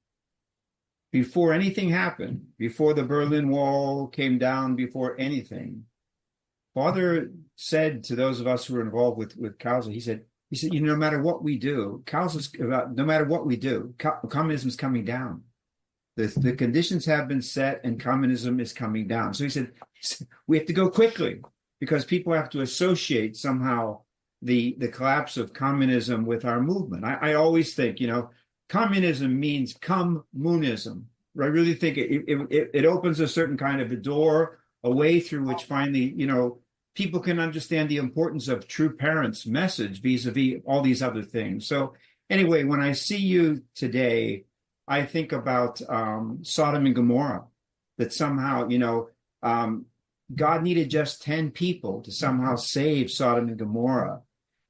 before anything happened, before the Berlin Wall came down, before anything, Father said to those of us who were involved with Kausa, he said, no matter what we do, no matter what we do, communism is coming down. The conditions have been set and communism is coming down. So he said, we have to go quickly because people have to associate somehow the collapse of communism with our movement. I always think, communism means communism. I really think it opens a certain kind of a door a way through which finally, people can understand the importance of true parents' message vis-a-vis all these other things. So anyway, when I see you today, I think about Sodom and Gomorrah, that somehow, God needed just 10 people to somehow save Sodom and Gomorrah.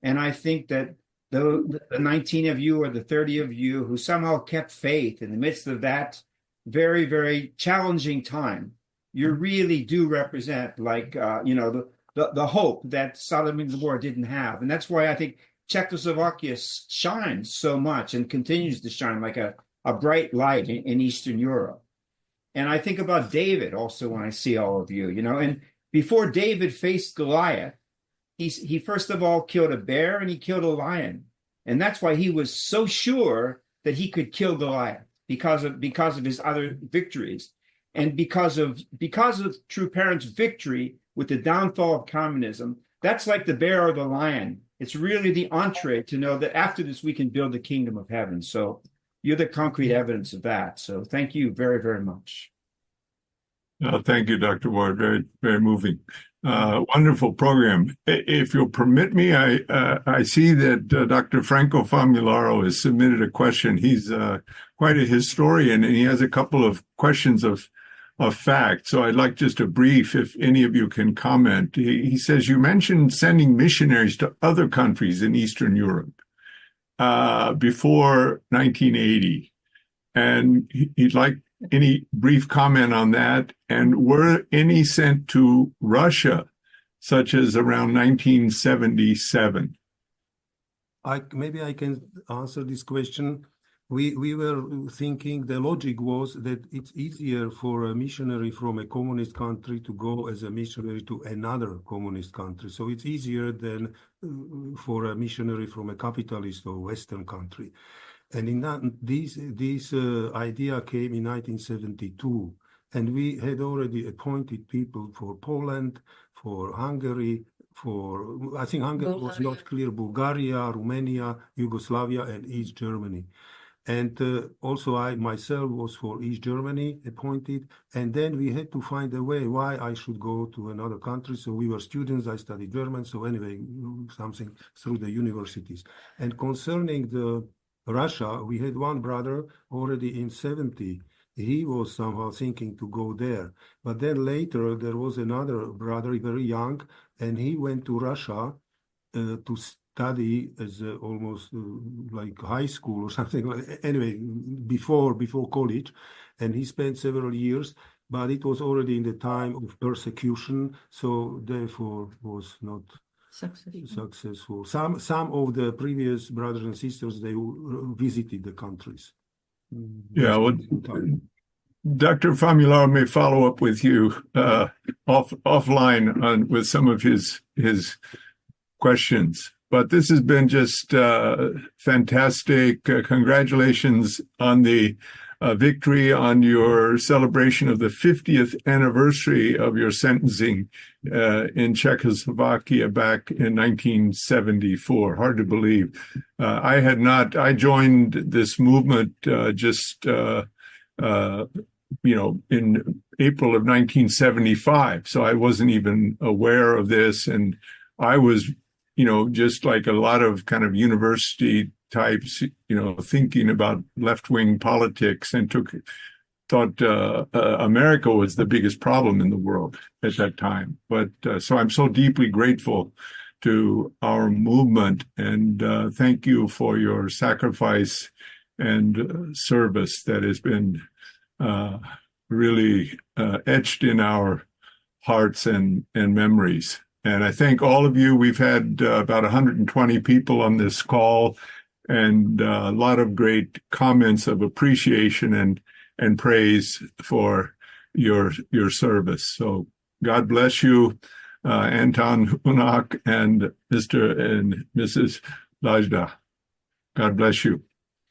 And I think that the 19 of you or the 30 of you who somehow kept faith in the midst of that very, very challenging time, you really do represent the hope that Sodom and Gomorrah didn't have. And that's why I think Czechoslovakia shines so much and continues to shine like a bright light in Eastern Europe. And I think about David also when I see all of you, and before David faced Goliath, he first of all killed a bear and he killed a lion. And that's why he was so sure that he could kill Goliath because of his other victories. And because of true parents' victory with the downfall of communism, that's like the bear or the lion. It's really the entree to know that after this, we can build the kingdom of heaven. So you're the concrete evidence of that. So thank you very, very much. Thank you, Dr. Ward. Very, very moving. Wonderful program. If you'll permit me, I see that Dr. Franco Famularo has submitted a question. He's quite a historian, and he has a couple of questions of fact. So I'd like just a brief, if any of you can comment. He says, you mentioned sending missionaries to other countries in Eastern Europe before 1980. And he'd like any brief comment on that. And were any sent to Russia, such as around 1977? Maybe I can answer this question. We were thinking the logic was that it's easier for a missionary from a communist country to go as a missionary to another communist country. So it's easier than for a missionary from a capitalist or Western country. And in that, this idea came in 1972, and we had already appointed people for Poland, for Hungary, I think Hungary was not clear, Bulgaria, Romania, Yugoslavia, and East Germany. And also I myself was for East Germany appointed. And then we had to find a way why I should go to another country. So we were students, I studied German. So anyway, something through the universities. And concerning the Russia, we had one brother already in 70. He was somehow thinking to go there. But then later there was another brother, very young, and he went to Russia to study as almost like high school or something like anyway, before college. And he spent several years, but it was already in the time of persecution. So therefore was not successful. Some of the previous brothers and sisters, they visited the countries. Yeah, well, Dr. Famularo may follow up with you offline with some of his questions. But this has been just fantastic. Congratulations on the victory, on your celebration of the 50th anniversary of your sentencing in Czechoslovakia back in 1974. Hard to believe. I joined this movement in April of 1975. So I wasn't even aware of this. And I was, just like a lot of kind of university types, thinking about left-wing politics and thought America was the biggest problem in the world at that time. But so I'm so deeply grateful to our movement, and thank you for your sacrifice and service that has been really etched in our hearts and memories. And I thank all of you. We've had about 120 people on this call, and a lot of great comments of appreciation and praise for your service. So God bless you, Anton Hunak and Mr. and Mrs. Lajda. God bless you.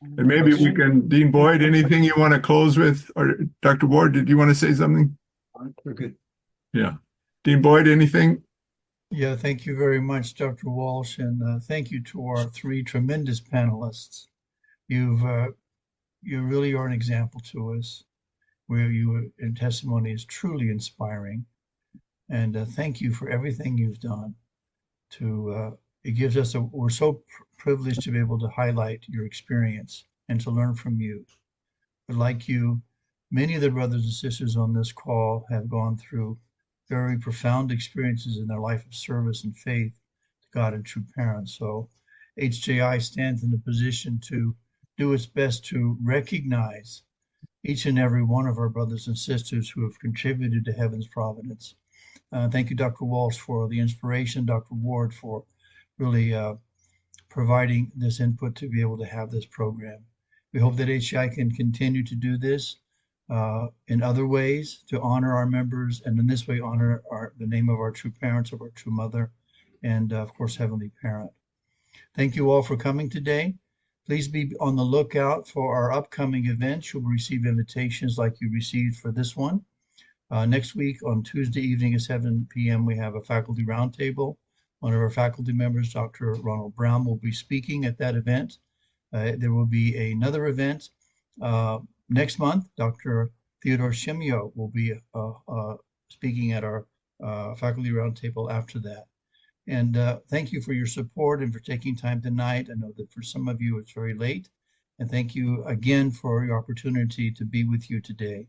And maybe we can, Dean Boyd, anything you want to close with? Or Dr. Ward, did you want to say something? We're good. Yeah. Dean Boyd, anything? Yeah, thank you very much, Dr. Walsh, and thank you to our three tremendous panelists. You really are an example to us, where your testimony is truly inspiring. And thank you for everything you've done. It gives us we're so privileged to be able to highlight your experience and to learn from you. But like you, many of the brothers and sisters on this call have gone through very profound experiences in their life of service and faith to God and true parents. So HJI stands in a position to do its best to recognize each and every one of our brothers and sisters who have contributed to Heaven's Providence. Thank you, Dr. Walsh, for the inspiration, Dr. Ward, for really providing this input to be able to have this program. We hope that HCI can continue to do this in other ways to honor our members, and in this way honor the name of our true parents, of our true mother, and of course, Heavenly Parent. Thank you all for coming today. Please be on the lookout for our upcoming events. You'll receive invitations like you received for this one. Next week on Tuesday evening at 7 p.m., we have a faculty roundtable. One of our faculty members, Dr. Ronald Brown, will be speaking at that event. There will be another event next month. Dr. Theodore Shimio will be speaking at our faculty roundtable after that. And thank you for your support and for taking time tonight. I know that for some of you it's very late. And thank you again for your opportunity to be with you today.